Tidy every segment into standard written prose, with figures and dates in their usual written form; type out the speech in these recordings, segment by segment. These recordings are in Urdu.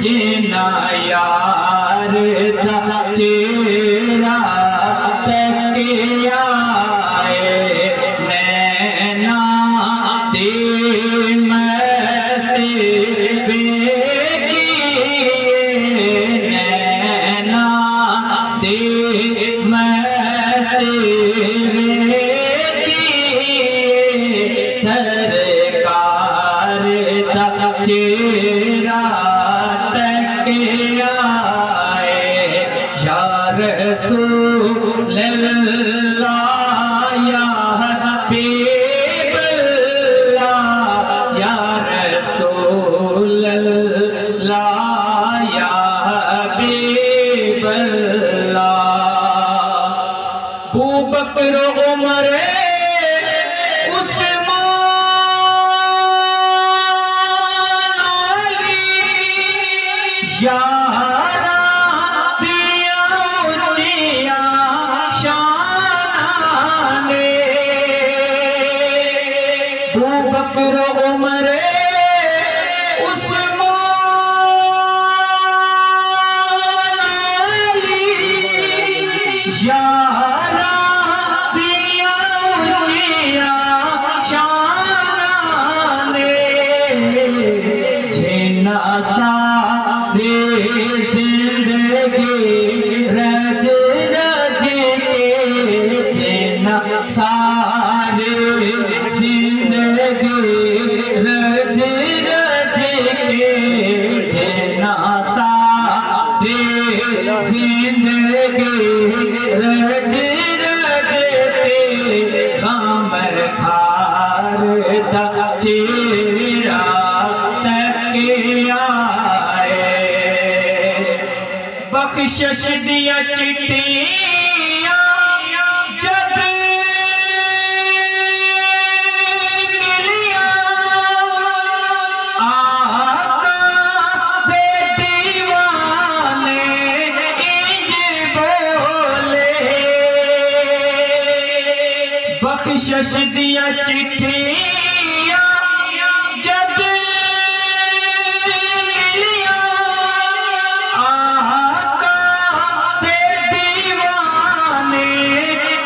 جنا یار دا چہرہ تکیا نینا دے مستی نینا دے مستی سرکار دا چہرہ تکیا یا رسول اللہ یا حبیب اللہ یا رسول اللہ یا حبیب اللہ ابو بکر عمر عثمان علی یارا دیا اچیا شان ابو بکر عمر عثمان علی یارا دیا اچیا شان جنا سارے زندگی رج رج کے جنا سارے زندگی رج رج کے جنا سارے زندگی رج رج کے خمر خار دا چہرہ تکیا بخشش دیا چٹھیاں جب ملیا آقا دے دیوانے انج بولے بخشش دیا چٹھیاں جب ملیا آقا دے دیوانے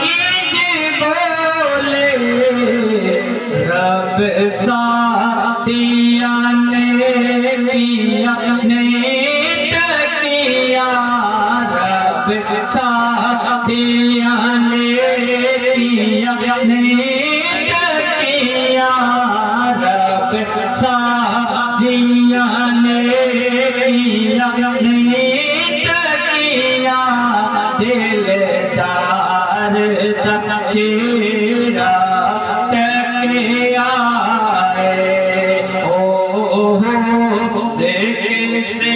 انج بولے رب ساتھیاں نے کیا نہیں تکیا رب ساتھیاں نے کیا نہیں تکیا رب ساتھیاں نے کیا نہیں تکیا دلدار دا چہرہ تکیا او ہو کیسے